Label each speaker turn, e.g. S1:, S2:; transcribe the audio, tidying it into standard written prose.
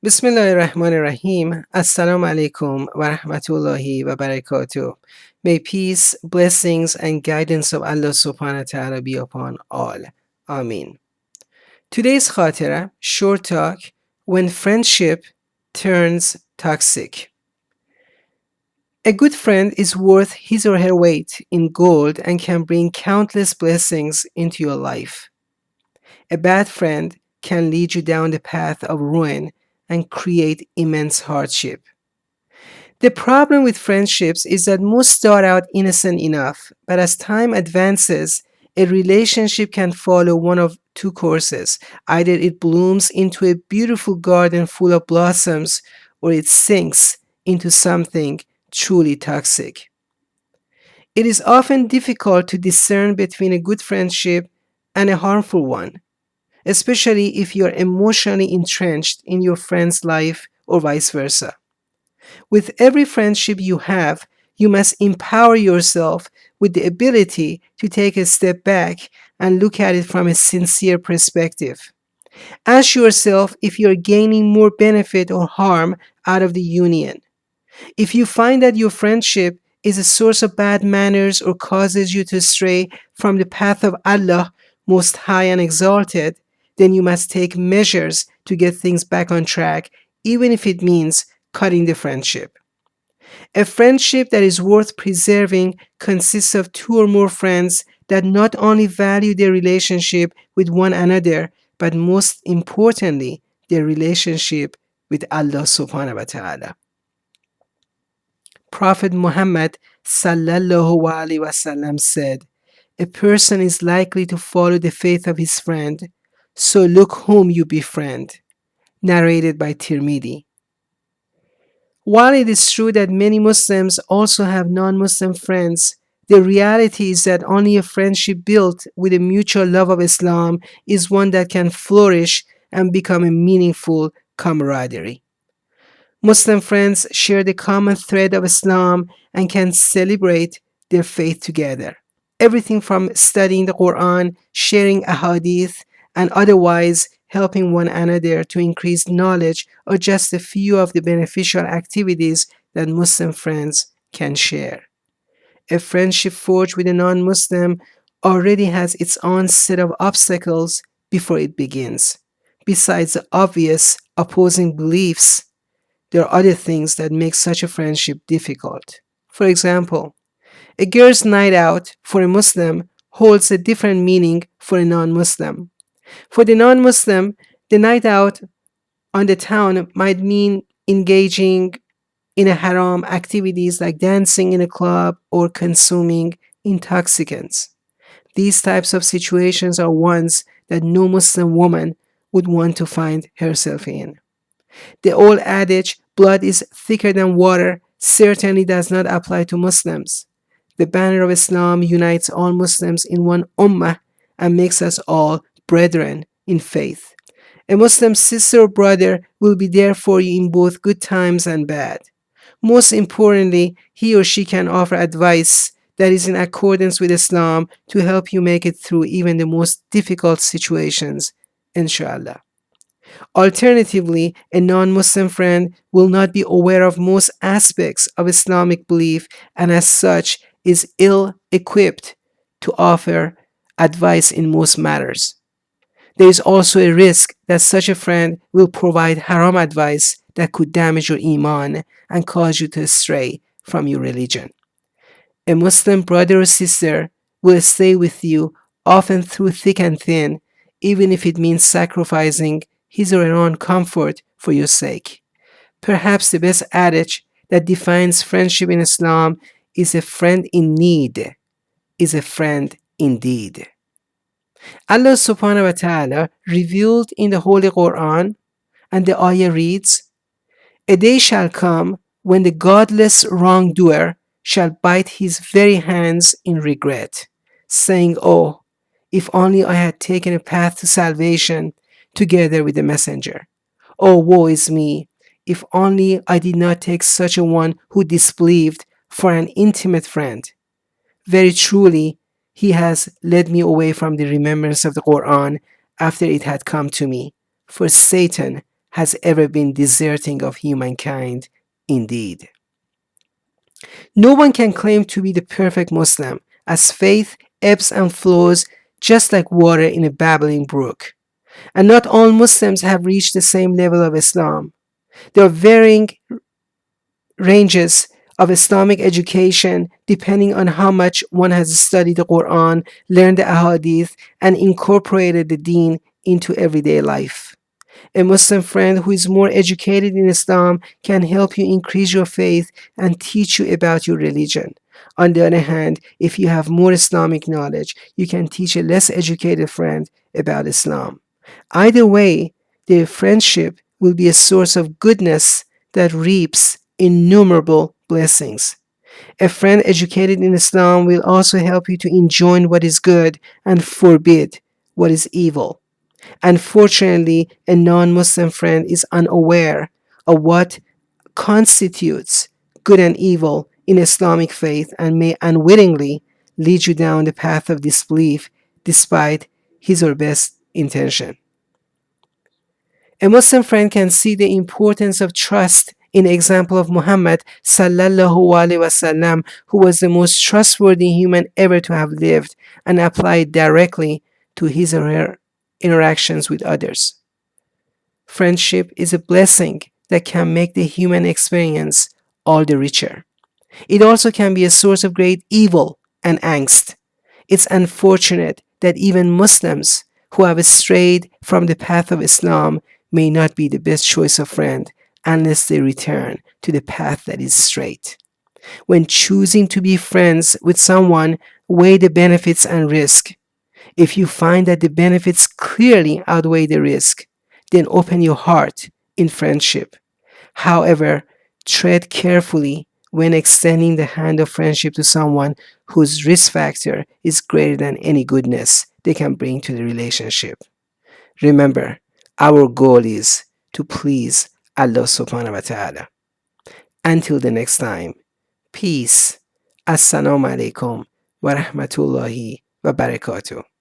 S1: Bismillahirrahmanirrahim. Assalamu alaikum wa rahmatullahi wa barakatuh. May peace, blessings, and guidance of Allah subhanahu wa ta'ala be upon all. Amin. Today's khatira, short talk, when friendship turns toxic. A good friend is worth his or her weight in gold and can bring countless blessings into your life. A bad friend can lead you down the path of ruin and create immense hardship. The problem with friendships is that most start out innocent enough, but as time advances, a relationship can follow one of two courses. Either it blooms into a beautiful garden full of blossoms, or it sinks into something truly toxic. It is often difficult to discern between a good friendship and a harmful one, especially if you're emotionally entrenched in your friend's life or vice versa. With every friendship you have, you must empower yourself with the ability to take a step back and look at it from a sincere perspective. Ask yourself if you're gaining more benefit or harm out of the union. If you find that your friendship is a source of bad manners or causes you to stray from the path of Allah, Most High and Exalted, then you must take measures to get things back on track, even if it means cutting the friendship. A friendship that is worth preserving consists of two or more friends that not only value their relationship with one another, but most importantly, their relationship with Allah subhanahu wa ta'ala. Prophet Muhammad sallallahu alaihi wasallam said, "A person is likely to follow the faith of his friend, so look whom you befriend." Narrated by Tirmidhi. While it is true that many Muslims also have non-Muslim friends, the reality is that only a friendship built with a mutual love of Islam is one that can flourish and become a meaningful camaraderie. Muslim friends share the common thread of Islam and can celebrate their faith together. Everything from studying the Quran, sharing ahadith, and otherwise helping one another to increase knowledge are just a few of the beneficial activities that Muslim friends can share. A friendship forged with a non Muslim already has its own set of obstacles before it begins. Besides the obvious opposing beliefs, there are other things that make such a friendship difficult. For example, a girl's night out for a Muslim holds a different meaning for a non Muslim. For the non Muslim, the night out on the town might mean engaging in a haram activities like dancing in a club or consuming intoxicants. These types of situations are ones that no Muslim woman would want to find herself in. The old adage, blood is thicker than water, certainly does not apply to Muslims. The banner of Islam unites all Muslims in one ummah and makes us all brethren in faith. A Muslim sister or brother will be there for you in both good times and bad. Most importantly, he or she can offer advice that is in accordance with Islam to help you make it through even the most difficult situations, inshallah. Alternatively, a non Muslim friend will not be aware of most aspects of Islamic belief and, as such, is ill equipped to offer advice in most matters. There is also a risk that such a friend will provide haram advice that could damage your iman and cause you to stray from your religion. A Muslim brother or sister will stay with you often through thick and thin, even if it means sacrificing his or her own comfort for your sake. Perhaps the best adage that defines friendship in Islam is a friend in need is a friend indeed. Allah subhanahu wa ta'ala revealed in the Holy Quran, and the ayah reads, "A day shall come when the godless wrongdoer shall bite his very hands in regret, saying, Oh, if only I had taken a path to salvation together with the messenger. Oh, woe is me, if only I did not take such a one who disbelieved for an intimate friend. Very truly, he has led me away from the remembrance of the Quran after it had come to me, for Satan has ever been deserting of humankind indeed. No one can claim to be the perfect Muslim, as faith ebbs and flows just like water in a babbling brook. And not all Muslims have reached the same level of Islam. There are varying ranges of Islamic education depending on how much one has studied the Quran, learned the Ahadith, and incorporated the deen into everyday life. A Muslim friend who is more educated in Islam can help you increase your faith and teach you about your religion. On the other hand, if you have more Islamic knowledge, you can teach a less educated friend about Islam. Either way, their friendship will be a source of goodness that reaps innumerable blessings. A friend educated in Islam will also help you to enjoin what is good and forbid what is evil. Unfortunately, a non Muslim friend is unaware of what constitutes good and evil in Islamic faith and may unwittingly lead you down the path of disbelief despite his or best intention. A Muslim friend can see the importance of trust in the example of Muhammad sallallahu alaihi wasallam, who was the most trustworthy human ever to have lived, and apply it directly to his or her interactions with others. Friendship is a blessing that can make the human experience all the richer. It also can be a source of great evil and angst. It's unfortunate that even Muslims who have strayed from the path of Islam may not be the best choice of friend unless they return to the path that is straight. When choosing to be friends with someone, weigh the benefits and risk. If you find that the benefits clearly outweigh the risk, then open your heart in friendship. However, tread carefully when extending the hand of friendship to someone whose risk factor is greater than any goodness they can bring to the relationship. Remember, our goal is to please Allah subhanahu wa ta'ala. Until the next time, peace. Assalamu alaikum wa rahmatullahi wa barakatuh.